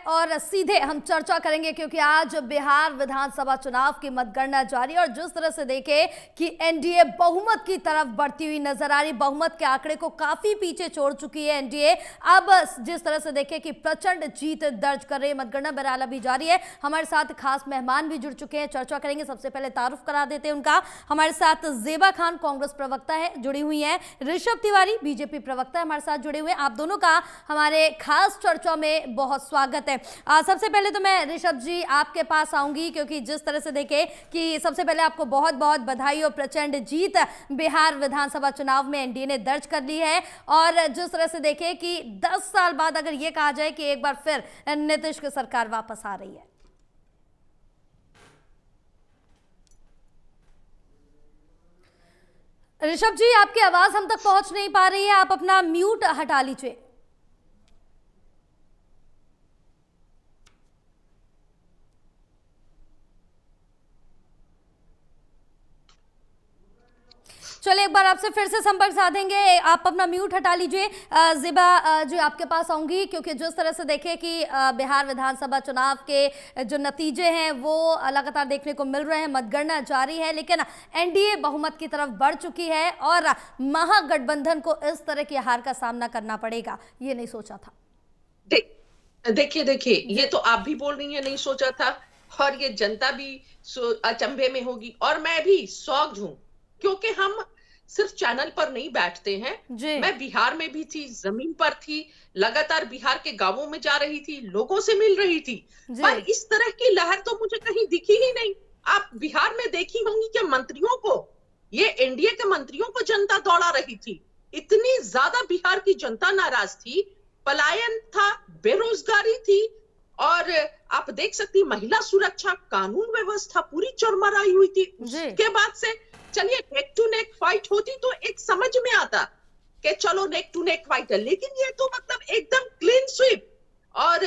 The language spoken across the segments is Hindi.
और सीधे हम चर्चा करेंगे क्योंकि आज बिहार विधानसभा चुनाव की मतगणना जारी है और जिस तरह से देखें कि एनडीए बहुमत की तरफ बढ़ती हुई नजर आ रही, बहुमत के आंकड़े को काफी पीछे छोड़ चुकी है एनडीए। अब जिस तरह से देखें कि प्रचंड जीत दर्ज कर रही है, मतगणना बहरहाल अभी जारी है। हमारे साथ खास मेहमान भी जुड़ चुके हैं, चर्चा करेंगे। सबसे पहले तारुफ करा देते हैं उनका। हमारे साथ जेबा खान कांग्रेस प्रवक्ता है जुड़ी हुई है, ऋषभ तिवारी बीजेपी प्रवक्ता हमारे साथ जुड़े हुए। आप दोनों का हमारे खास चर्चा में बहुत स्वागत है। सबसे पहले तो मैं ऋषभ जी आपके पास आऊंगी क्योंकि जिस तरह से देखें कि सबसे पहले आपको बहुत बहुत बधाई और प्रचंड जीत बिहार विधानसभा चुनाव में एनडीए ने दर्ज कर ली है। और जिस तरह से देखें कि 10 साल बाद अगर यह कहा जाए कि एक बार फिर नीतीश की सरकार वापस आ रही है। ऋषभ जी आपकी आवाज हम तक पहुंच नहीं पा रही है, आप अपना म्यूट हटा लीजिए। चलिए एक बार आपसे फिर से संपर्क साधेंगे, आप अपना म्यूट हटा लीजिए। ज़ेबा जी आपके पास आऊंगी क्योंकि जिस तरह से देखें कि बिहार विधानसभा चुनाव के जो नतीजे हैं वो लगातार देखने को मिल रहे हैं, मतगणना जारी है, लेकिन एनडीए बहुमत की तरफ बढ़ चुकी है और महागठबंधन को इस तरह की हार का सामना करना पड़ेगा, ये नहीं सोचा था। देखिए ये तो आप भी बोल रही हैं नहीं सोचा था और ये जनता भी अचंभे में होगी और मैं भी शॉक्ड हूं क्योंकि हम सिर्फ चैनल पर नहीं बैठते हैं। मैं बिहार में भी थी, जमीन पर थी, लगातार बिहार के गांवों में जा रही थी, लोगों से मिल रही थी, पर इस तरह की लहर तो मुझे कहीं दिखी ही नहीं। आप बिहार में देखी होंगी कि मंत्रियों को, ये एनडीए के मंत्रियों को जनता दौड़ा रही थी। इतनी ज्यादा बिहार की जनता नाराज थी, पलायन था, बेरोजगारी थी और आप देख सकती महिला सुरक्षा, कानून व्यवस्था पूरी चरमराई हुई थी। उसके बाद से चलिए नेक टू नेक फाइट होती तो एक समझ में आता कि चलो नेक टू नेक फाइट है, लेकिन ये तो मतलब एकदम क्लीन स्वीप और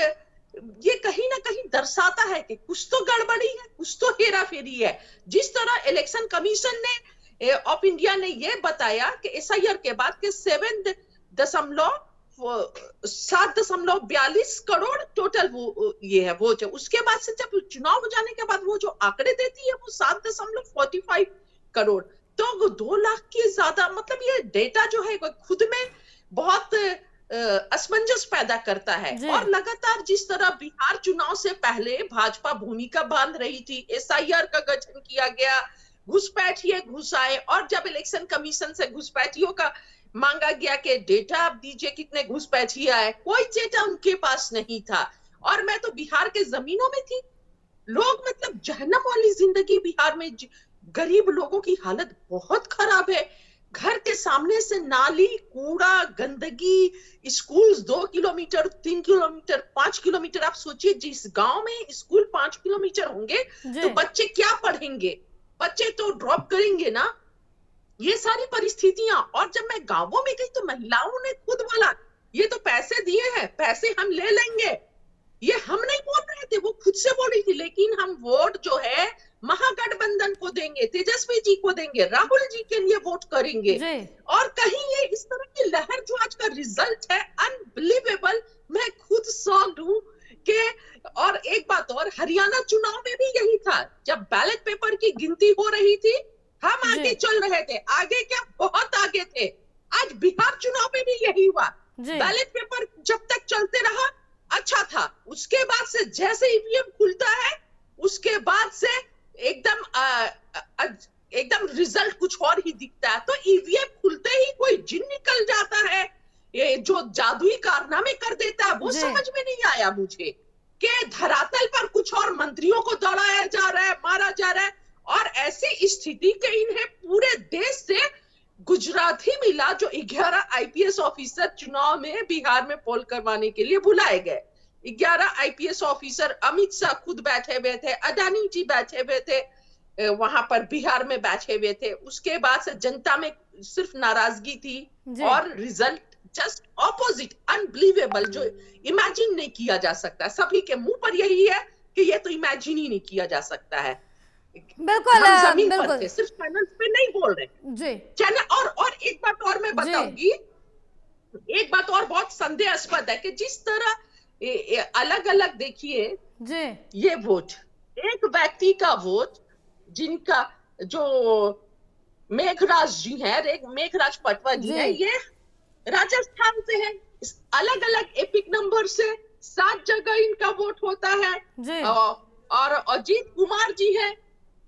ये कहीं ना कहीं दर्शाता है कि कुछ तो गड़बड़ी है, कुछ तो हेरा फेरी है। जिस तरह इलेक्शन कमीशन ने ऑफ इंडिया ने ये बताया कि एसआईआर के बाद के 7.42 करोड़ टोटल वो ये है वो, उसके बाद से जब चुनाव हो जाने के बाद वो जो आंकड़े देती है वो 7.45 करोड़, तो 2 लाख की ज्यादा, मतलब ये डेटा जो है खुद में बहुत असमंजस पैदा करता है। और लगातार जिस तरह बिहार चुनाव से पहले भाजपा भूमिका बांध रही थी, एसआईआर का गठन किया गया, घुसपैठिए घुस आए और जब इलेक्शन कमीशन से घुसपैठियों का मांगा गया कि डेटा आप दीजिए कितने घुसपैठिए आए, कोई डेटा उनके पास नहीं था। और मैं तो बिहार के जमीनों में थी, लोग मतलब जहन्नम वाली जिंदगी बिहार में, गरीब लोगों की हालत बहुत खराब है। घर के सामने से नाली, कूड़ा, गंदगी, स्कूल 2 किलोमीटर, 3 किलोमीटर, 5 किलोमीटर। आप सोचिए जिस गांव में स्कूल 5 किलोमीटर होंगे तो बच्चे क्या पढ़ेंगे, बच्चे तो ड्रॉप करेंगे ना। ये सारी परिस्थितियां, और जब मैं गांवों में गई तो महिलाओं ने खुद बोला ये तो पैसे दिए हैं, पैसे हम ले लेंगे। ये हम नहीं बोल रहे थे, वो खुद से बोल रही थी, लेकिन हम वोट जो है महागठबंधन को देंगे, तेजस्वी जी को देंगे, राहुल जी के लिए वोट करेंगे। और कहीं ये इस तरह की लहर जो आज का रिजल्ट है अनबिलीवेबल, मैं खुद शॉक्ड हूं कि, और एक बात और, हरियाणा चुनाव में भी यही था, जब बैलेट पेपर की गिनती हो रही थी हम आगे चल रहे थे, आगे क्या बहुत आगे थे। आज बिहार चुनाव में भी यही हुआ, बैलेट पेपर जब तक चलते रहा अच्छा था, उसके बाद से जैसे ईवीएम खुलता है उसके बाद से एकदम रिजल्ट कुछ और ही दिखता है। तो ईवीएम खुलते ही कोई जिन निकल जाता है, ये जो जादुई कारनामे कर देता है, वो समझ में नहीं आया मुझे कि धरातल पर कुछ और मंत्रियों को दौड़ाया जा रहा है, मारा जा रहा है। और ऐसी स्थिति के इन्हें पूरे देश से गुजरात ही मिला जो 11 आईपीएस ऑफिसर चुनाव में बिहार में पोल करवाने के लिए बुलाए गए। 11 आईपीएस ऑफिसर, अमित शाह खुद बैठे हुए थे, अडानी जी बैठे हुए थे, वहां पर बिहार में बैठे हुए थे। उसके बाद से जनता में सिर्फ नाराजगी थी और रिजल्ट जस्ट ऑपोजिट, अनबिलीवेबल, जो इमेजिन नहीं किया जा सकता। सभी के मुंह पर यही है कि ये तो इमेजिन ही नहीं किया जा सकता है। बिल्कुल जमीन पर थे, सिर्फ चैनल पे नहीं बोल रहे जी चैनल। और एक बात और मैं बताऊंगी, एक बात और बहुत संदेहास्पद है कि जिस तरह अलग अलग देखिए जी ये वोट, एक व्यक्ति का वोट जिनका जो मेघराज जी है, मेघराज पटवा जी जी है, ये राजस्थान से है। अलग अलग एपिक नंबर से 7 जगह इनका वोट होता है। जी और अजीत कुमार जी है,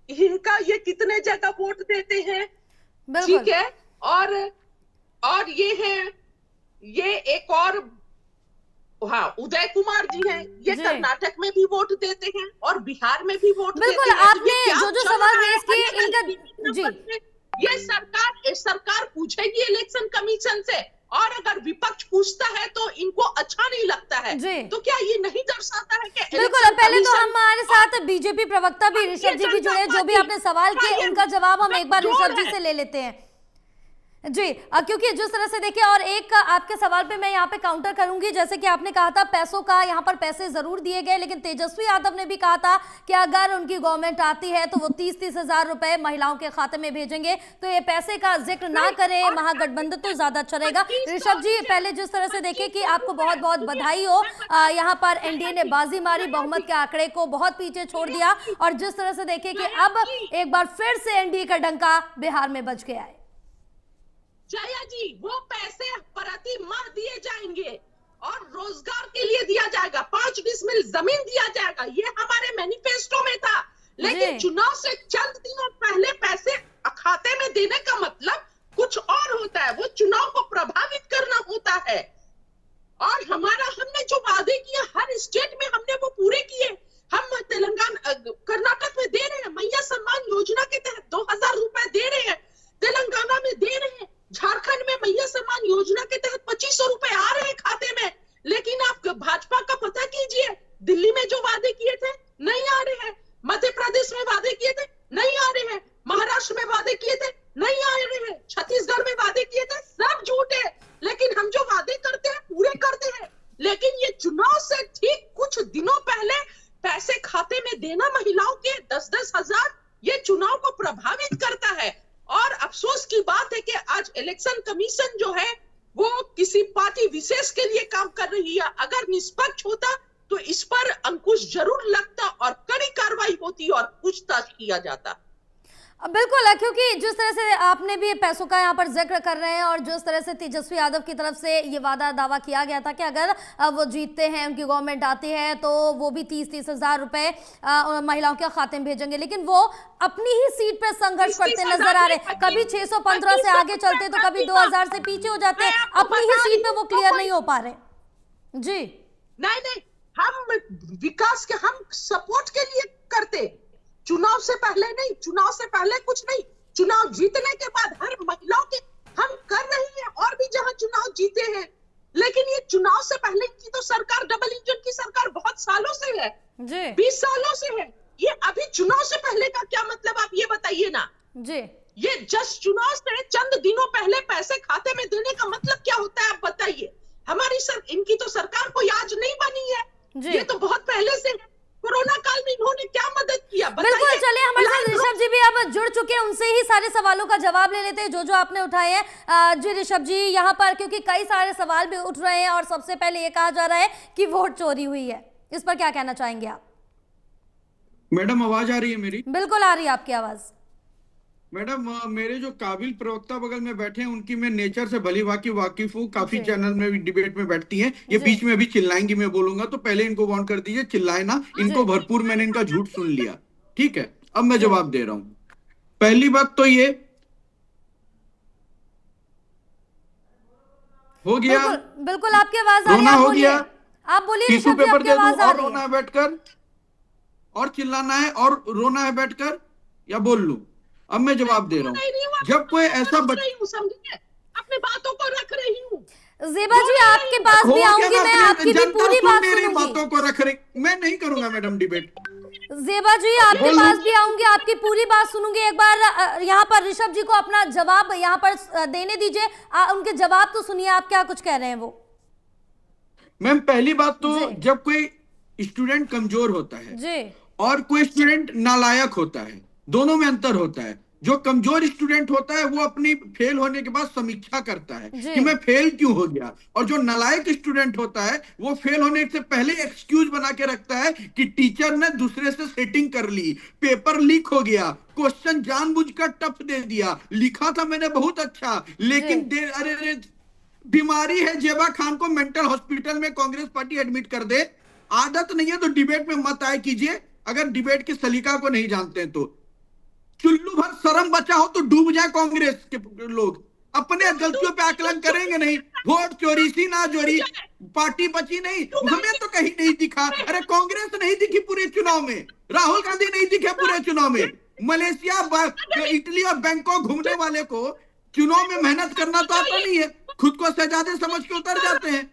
इनका ये कितने जगह वोट देते हैं, ठीक बिल्कुल है। और ये एक और, हाँ, उदय कुमार जी हैं, ये जी कर्नाटक में भी वोट देते हैं और बिहार में भी वोट बिल्कुल। देते हैं। तो ये आपने क्या जो जो चल सवाल रहा है रेज किए अलग इनका, अलग जी नंबर से? ये सरकार पूछेगी इलेक्शन कमीशन से, और अगर विपक्ष पूछता है तो इनको अच्छा नहीं लगता है। जी तो क्या ये नहीं दर्शाता है कि बिल्कुल। अब इलेक्शन पहले तो कमीशन हमारे साथ बीजेपी प्रवक्ता भी भारतीय ऋषभ जी भी जनता जुड़े, जो भी पार्टी आपने सवाल का किए ये उनका जवाब हम एक बार गठजोड़ ऋषभ जी है? से ले लेते हैं। जी क्योंकि जिस तरह से देखिए, और एक आपके सवाल पे मैं यहाँ पे काउंटर करूंगी, जैसे कि आपने कहा था पैसों का, यहाँ पर पैसे जरूर दिए गए, लेकिन तेजस्वी यादव ने भी कहा था कि अगर उनकी गवर्नमेंट आती है तो वो 30-30 हजार रुपए महिलाओं के खाते में भेजेंगे। तो ये पैसे का जिक्र ना करें, महागठबंधन तो ज्यादा अच्छा रहेगा। ऋषभ जी, पहले जिस तरह से देखिए कि आपको बहुत बहुत बधाई हो, यहाँ पर एनडीए ने बाजी मारी, बहुमत के आंकड़े को बहुत पीछे छोड़ दिया, और जिस तरह से देखिए कि अब एक बार फिर से एनडीए का डंका बिहार में बज गया है। जया जी, वो पैसे प्रति माह दिए जाएंगे और रोजगार के लिए दिया जाएगा, 5 डिसमिल जमीन दिया जाएगा, ये हमारे मैनिफेस्टो में था। लेकिन चुनाव से चंद दिनों पहले पैसे खाते में देने का मतलब कुछ और होता है, वो चुनाव को प्रभावित करना होता है। और हमने जो वादे किए हर स्टेट में हमने वो पूरे किए। हम तेलंगाना, कर्नाटक में दे रहे हैं, मैया सम्मान योजना के तहत 2000 रुपए दे रहे हैं, तेलंगाना में दे रहे हैं, झारखंड में मैया सम्मान योजना के तहत 2500 रुपए आ रहे हैं खाते में। लेकिन आप भाजपा का पता कीजिए, दिल्ली में जो वादे किए थे नहीं आ रहे हैं, मध्य प्रदेश में वादे किए थे नहीं आ रहे हैं, महाराष्ट्र में वादे किए थे नहीं आ रहे हैं, छत्तीसगढ़ में वादे किए थे, सब झूठे। लेकिन हम जो वादे करते हैं पूरे करते हैं। लेकिन ये चुनाव से ठीक कुछ दिनों पहले पैसे खाते में देना महिलाओं के 10-10 हजार, ये चुनाव को प्रभावित करता है। और अफसोस की बात है कि आज इलेक्शन कमीशन जो है वो किसी पार्टी विशेष के लिए काम कर रही है। अगर निष्पक्ष होता तो इस पर अंकुश जरूर लगता और कड़ी कार्रवाई होती और पूछताछ किया जाता। बिल्कुल, क्योंकि जिस तरह से आपने भी पैसों का यहाँ पर जिक्र कर रहे हैं, और जिस तरह से तेजस्वी यादव की तरफ से ये दावा किया गया था कि अगर वो जीतते हैं, उनकी गवर्नमेंट आती है, तो वो भी 30-30 हजार रुपए महिलाओं के खाते में भेजेंगे, लेकिन वो अपनी ही सीट पे संघर्ष करते नजर आ रहे हैं। कभी 615 से आगे चलते तो कभी 2000 से पीछे हो जाते हैं, अपनी ही सीट पे वो क्लियर नहीं हो पा रहे। जी नहीं, हम विकास के हम सपोर्ट के लिए करते, चुनाव से पहले नहीं, चुनाव से पहले कुछ नहीं, चुनाव जीतने के बाद हर महिलाओं के हम कर रहे हैं, और भी जहां चुनाव जीते हैं। लेकिन ये चुनाव से पहले की तो सरकार, डबल इंजन की सरकार बहुत सालों से है जी, 20 सालों से है। ये अभी चुनाव से पहले का क्या मतलब, आप ये बताइए ना जी। ये जस्ट चुनाव से चंद दिनों पहले पैसे खाते में देने का मतलब क्या होता है, आप बताइए। इनकी तो सरकार कोई आज नहीं बनी है, ये तो बहुत पहले से है। कोरोना काल में इन्होंने क्या मदद किया, बिल्कुल। चलिए, हमारे साथ ऋषभ जी भी अब जुड़ चुके हैं, उनसे ही सारे सवालों का जवाब ले लेते हैं जो जो आपने उठाए हैं। जी ऋषभ जी, यहाँ पर क्योंकि कई सारे सवाल भी उठ रहे हैं, और सबसे पहले ये कहा जा रहा है कि वोट चोरी हुई है, इस पर क्या कहना चाहेंगे आप? मैडम, आवाज आ रही है मेरी? बिल्कुल आ रही है आपकी आवाज। मैडम, मेरे जो काबिल प्रवक्ता बगल में बैठे हैं उनकी मैं नेचर से भली भांति वाकिफ हूँ, काफी चैनल में भी डिबेट में बैठती हैं। ये बीच में अभी चिल्लाएंगी, मैं बोलूंगा तो पहले इनको वार्न कर दीजिए, चिल्लाए ना, इनको भरपूर मैंने इनका झूठ सुन लिया, ठीक है। अब मैं जवाब दे रहा हूँ। पहली बात तो ये हो गया, बिल्कुल आपकी आवाज आ रही है, रोना हो गया, आप बोलिए। टिश्यू पेपर दे दूं और रोना है बैठकर, और चिल्लाना है और रोना है बैठकर, या बोल लूं? अब मैं जवाब दे रहा हूँ। जब कोई ऐसा अपने बातों को रख रही हूँ। ज़ेबा जी, आपके पास भी आऊंगी मैं, आपकी भी पूरी बात मेरी सुनूंगी। बातों को रख रही, मैं नहीं करूंगा मैडम डिबेट। ज़ेबा जी, आपके पास भी आऊंगी, आपकी पूरी बात सुनूंगी। एक बार यहाँ पर ऋषभ जी को अपना जवाब यहाँ पर देने दीजिए, उनके जवाब तो सुनिए, आप क्या कुछ कह रहे हैं वो। मैम, पहली बात तो जब कोई स्टूडेंट कमजोर होता है जी, और कोई स्टूडेंट नालायक होता है, दोनों में अंतर होता है। जो कमजोर स्टूडेंट होता है वो अपनी फेल होने के बाद समीक्षा करता है जी। कि मैं फेल क्यों हो गया, और जो नालायक स्टूडेंट होता है वो फेल होने से पहले एक्सक्यूज बना के रखता है कि टीचर ने दूसरे से सेटिंग कर ली, पेपर लीक हो गया, क्वेश्चन जानबूझकर टफ दे दिया, लिखा था मैंने बहुत अच्छा लेकिन जी। अरे बीमारी है जेबा खान को मेंटल हॉस्पिटल में कांग्रेस पार्टी एडमिट कर दे। आदत नहीं है तो डिबेट में मत आए कीजिए, अगर डिबेट की सलीका को नहीं जानते हैं तो। चुल्लू भर शर्म बचा हो तो डूब जाए कांग्रेस के लोग, अपने गलतियों पे आकलन करेंगे नहीं। वोट चोरी सी ना चोरी, पार्टी बची नहीं, हमें तो कहीं नहीं दिखा। अरे कांग्रेस नहीं दिखी पूरे चुनाव में, राहुल गांधी नहीं दिखे पूरे चुनाव में, मलेशिया इटली और बैंकॉक घूमने वाले को चुनाव में मेहनत करना तो आता नहीं है, खुद को शहजादे समझ के उतर जाते हैं,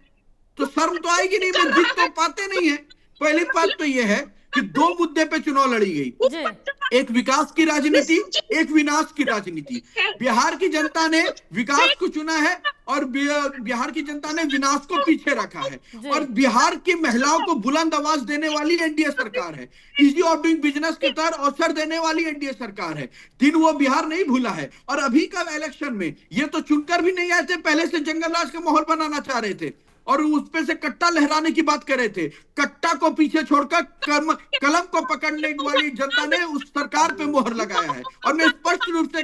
तो शर्म तो आएगी नहीं, मैं जीत तो पाते नहीं है। पहली बात तो यह है कि दो मुद्दे पे चुनाव लड़ी गई, जी। एक विकास की राजनीति, एक विनाश की राजनीति। बिहार की जनता ने विकास को चुना है और बिहार की जनता ने विनाश को पीछे रखा है, और बिहार की महिलाओं को बुलंद आवाज देने वाली एनडीए सरकार है, इजी ऑफ डूइंग बिजनेस के तहत अवसर देने वाली एनडीए सरकार है। दिन वो बिहार नहीं भूला है, और अभी का इलेक्शन में ये तो चुनकर भी नहीं आए थे, पहले से जंगल राज का माहौल बनाना चाह रहे थे और उस पे से कट्टा लहराने की बात कर रहे थे। कट्टा को पीछे छोड़कर कलम को पकड़ने वाली जनता ने उस सरकार पे मोहर लगाया है, और मैं स्पष्ट रूप से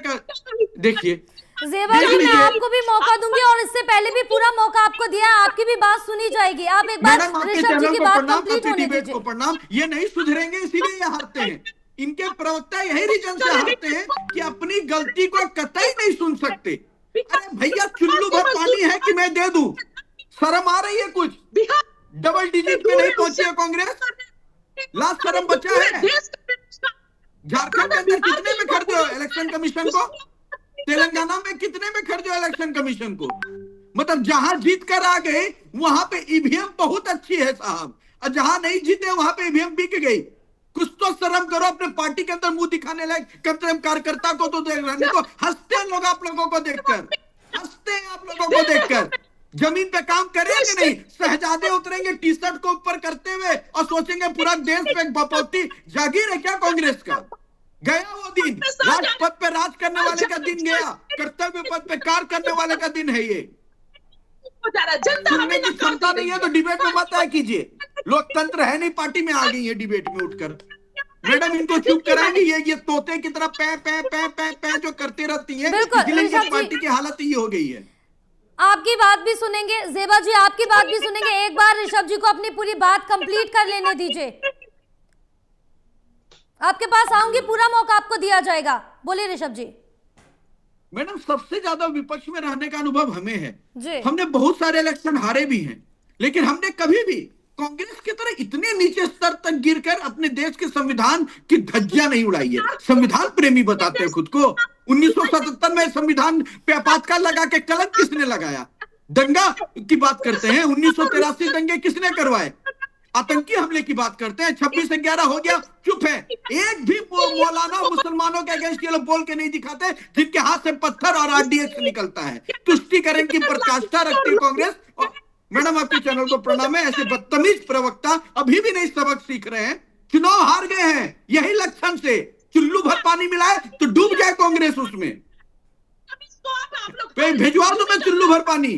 देखिए ज़ेबा जी, मैं आपको भी मौका दूंगी और इससे पहले भी पूरा मौका आपको दिया है, आपकी भी बात सुनी जाएगी। आप एक बार ऋषभ जी की बात कंप्लीट होने दीजिए। प्रणाम, ये नहीं सुधरेंगे इसीलिए ये हारते हैं, इनके प्रवक्ता यही रीजन से हारते हैं कि अपनी गलती को कतई नहीं सुन सकते। अरे भैया चुल्लू भर पानी है कि मैं दे दूं, शर्म आ रही है कुछ? डबल डिजिट पे नहीं पहुंची है कांग्रेस, लास्ट शर्म बचा है। झारखंड के अंदर कितने में खरीदे हो इलेक्शन कमीशन को, तेलंगाना में कितने में खरीदे हो इलेक्शन कमीशन को? मतलब जहां जीत कर आ गए वहां पे ईवीएम बहुत अच्छी है साहब, और जहां नहीं जीते वहां पे ईवीएम बिक गई। कुछ तो शर्म करो, अपने पार्टी के अंदर मुंह दिखाने लायक कम से कम कार्यकर्ता को तो देख रहे, तो हंसते हैं लोग आप लोगों को देखकर, हंसते हैं आप लोगों को देखकर। जमीन पे काम करेंगे नहीं, शहजादे उतरेंगे टी शर्ट को ऊपर करते हुए और सोचेंगे पूरा देश पे बपौती जागीर है क्या कांग्रेस का? गया वो दिन, राजपथ पे राज करने वाले का दिन गया, कर्तव्य पद पे कार्य करने वाले का दिन है ये। सुनने की क्षमता नहीं है तो डिबेट में मत आया कीजिए, लोकतंत्र है नहीं, पार्टी में आ गई है डिबेट में उठकर। मैडम इनको चुप कराएंगे, ये तोते की तरह पै पै पै पै पै जो करती रहती है, इसलिए पार्टी की हालत ये हो गई है। आपकी बात भी सुनेंगे ज़ेबा जी, आपकी बात भी सुनेंगे, एक बार ऋषभ जी को अपनी पूरी बात कंप्लीट कर लेने दीजिए। आपके पास आऊंगी, पूरा मौका आपको दिया जाएगा, बोलिए ऋषभ जी। मैडम सबसे ज्यादा विपक्ष में रहने का अनुभव हमें है जी। हमने बहुत सारे इलेक्शन हारे भी हैं, लेकिन हमने कभी भी कांग्रेस की तरह इतने नीचे स्तर तक गिरकर अपने देश के संविधान की धज्जियां नहीं उड़ाई है। संविधान प्रेमी बताते हैं खुद को, 1977 में संविधान पे आपातकाल लगा के कलम किसने लगाया? दंगा की बात करते हैं, 1983 दंगे किसने करवाए? आतंकी हमले की बात करते हैं, 26/11 हो गया, चुप है। एक भी मौलाना मुसलमानों के अगेंस्ट ये लोग बोल के नहीं दिखाते, जिनके हाथ से पत्थर और आरडीएक्स निकलता है। तुष्टिकरण की प्रकाष्ठा रखती कांग्रेस। मैडम आपके चैनल को प्रणाम है, ऐसे बदतमीज प्रवक्ता अभी भी नहीं सबक सीख रहे हैं, चुनाव हार गए हैं यही लक्षण से। चुल्लू भर पानी मिलाए तो डूब जाए कांग्रेस उसमें, भिजवा दो मैं चुल्लू भर पानी।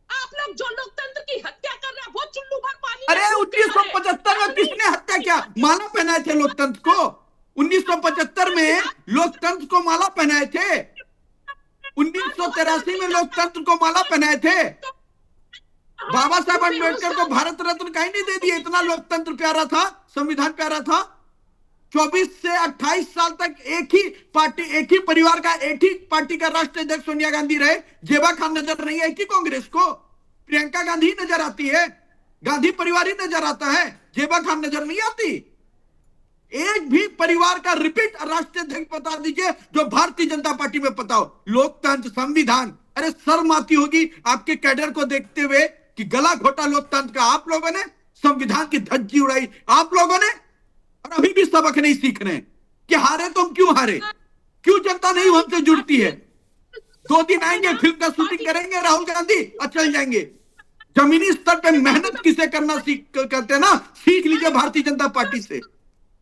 आप लोग जो लोकतंत्र की हत्या कर रहे हैं वो चुल्लू भर पानी। अरे 1975 में किसने हत्या किया? माला पहनाए थे लोकतंत्र को, 1975 में लोकतंत्र को माला पहनाए थे, 1983 में लोकतंत्र को माला पहनाए थे। बाबा साहब अम्बेडकर को भारत रत्न कहीं नहीं दे दिया, इतना लोकतंत्र प्यारा था, संविधान प्यारा था। 24 से 28 साल तक एक ही पार्टी, एक ही परिवार का, एक ही पार्टी का राष्ट्रीय अध्यक्ष सोनिया गांधी रहे। जेबा खान नजर नहीं आई कि कांग्रेस को? प्रियंका गांधी नजर आती है, गांधी परिवार ही नजर आता है, जेबा खान नजर नहीं आती। एक भी परिवार का रिपीट राष्ट्रीय अध्यक्ष बता दीजिए जो भारतीय जनता पार्टी में पता हो। लोकतंत्र, संविधान, अरे शर्म आती होगी आपके कैडर को देखते हुए कि गला घोटा लोकतंत्र का आप लोगों ने, संविधान की धज्जी उड़ाई आप लोगों ने, और अभी भी सबक नहीं सीख रहे कि हारे तो हम क्यों हारे, क्यों जनता नहीं हमसे जुड़ती है। 2 दिन आएंगे, फिल्म का शूटिंग करेंगे राहुल गांधी और चल जाएंगे। जमीनी स्तर पे मेहनत किसे करना करते हैं ना, सीख लीजिए भारतीय जनता पार्टी से।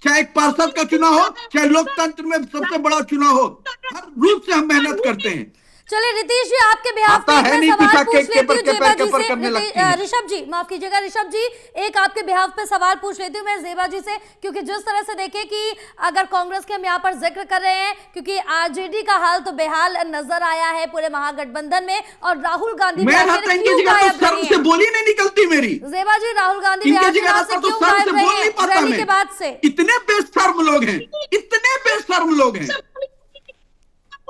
चाहे एक पार्षद का चुनाव हो, चाहे लोकतंत्र में सबसे बड़ा चुनाव हो, हर रूप से हम मेहनत करते हैं। चलिए ऋतिश जी, आपके बिहाफ पे आता है मैं नहीं सवाल पीछा पूछ के लेती हूँ पेपर जेबा जी से। करने लगती है। ऋषभ जी माफ कीजिएगा, ऋषभ जी एक आपके बिहाफ पे सवाल पूछ लेती हूँ मैं जेबा जी से, क्योंकि जिस तरह से देखें कि अगर कांग्रेस के हम यहाँ पर जिक्र कर रहे हैं, क्योंकि आरजेडी का हाल तो बेहाल नजर आया है पूरे महागठबंधन में, और राहुल गांधी मैं रहता इनकी जगह तो शर्म से बोली नहीं निकलती मेरी। जेबा जी राहुल गांधी इनकी बिहार जगह चुनाव रहता से तो क्यों शर्म से गायब बोल रहे नहीं हैं पाता रैली मैं। के बाद से? इतने बेशर्म लोग हैं, इतने बेशर्म लोग हैं।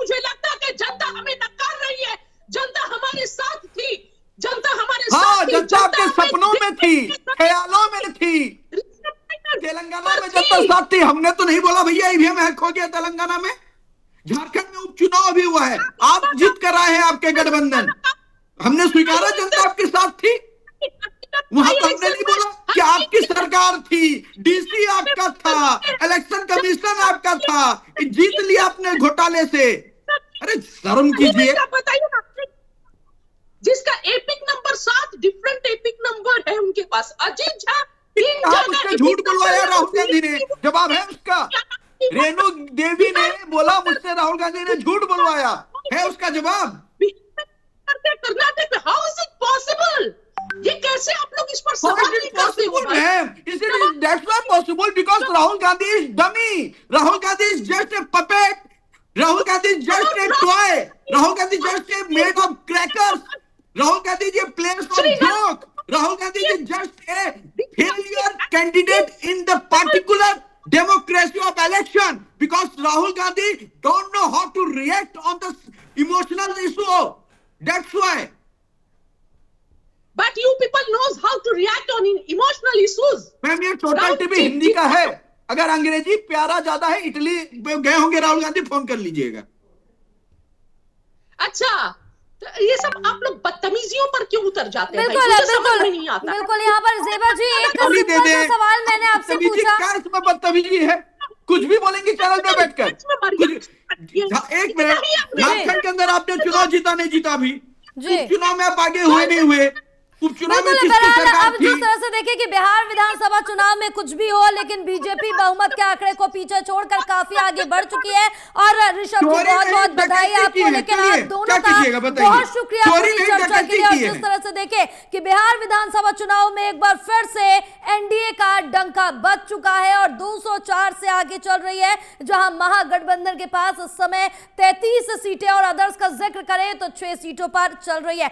मुझे लगता है कि जनता हमें नकार रही है। जनता हमारे साथ थी, जनता हमारे हाँ, साथ थी, जनता आपके सपनों में थी, ख्यालों में थी। थी। तेलंगाना में जनता साथ थी। हमने तो नहीं बोला भैया ईवीएम हैक हो गया तेलंगाना में। झारखंड में उपचुनाव भी हुआ है, आप जीत कर आए हैं, आपके गठबंधन। हमने स्वीकारा जनता आपके साथ थी। वहां तो हमने नहीं बोला कि आपकी सरकार थी, डीसी आपका था, इलेक्शन कमीशन आपका था, जीत लिया आपने घोटाले से। अरे शर्म कीजिए। बताइए ना, जिसका epic number 7 different epic number है उनके पास। अजीत झा 3 आप उससे झूठ बुलवाया राहुल गांधी ने, जवाब है उसका। रेणु देवी ने बोला मुझसे राहुल गांधी ने झूठ बुलवाया, है उसका जवाब। कर्नाटक में हाउ इज इट पॉसिबल? ये कैसे आप लोग इस पर सवाल नहीं करते हो भाई? That's not possible because Rahul Gandhi is dummy. Rahul Gandhi is just a puppet. Rahul Gandhi is just a toy. Rahul Gandhi is just a made of crackers. Rahul Gandhi is a place of joke. Rahul Gandhi is just a failure candidate in the particular democracy of election because Rahul Gandhi don't know how to react on the emotional issue. That's why. But you people knows how to react on emotional issues. Ma'am ये टोटल टीवी हिंदी का है, अगर अंग्रेजी प्यारा ज्यादा है, इटली गए होंगे राहुल गांधी, फोन कर लीजिएगा। अच्छा, तो ये सब आप लोग बदतमीजियों पर क्यों उतर जाते हैं? बिल्कुल बिल्कुल नहीं आता। बिल्कुल। यहाँ पर जेबा जी एक अभी दे सिंपल दे। सा सवाल मैंने आपसे पूछा। क्या इसमें बदतमीजी है? कुछ भी बोलेंगे चैनल पे बैठकर। एक मिनट, झारखंड के अंदर आपने चुनाव जीता नहीं जीता अभी, उपचुनाव में आप आगे हुए नहीं हुए, उपचुनाव में किसकी सरकार अब थी? जिस तरह से देखिए कि बिहार विधानसभा चुनाव में कुछ भी हो, लेकिन बीजेपी बहुमत के आंकड़े को पीछे छोड़कर काफी आगे बढ़ चुकी है। और ऋषभ जी बहुत बहुत बधाई आपको, लेकिन आप दोनों का बहुत शुक्रिया पूरी चर्चा के लिए। और जिस तरह से देखे कि बिहार विधानसभा चुनाव में एक बार फिर से एनडीए का डंका बज चुका है और 204 से आगे चल रही है, जहां महागठबंधन के पास इस समय 33 सीटें और अदर्स का जिक्र करें तो 6 सीटों पर चल रही है।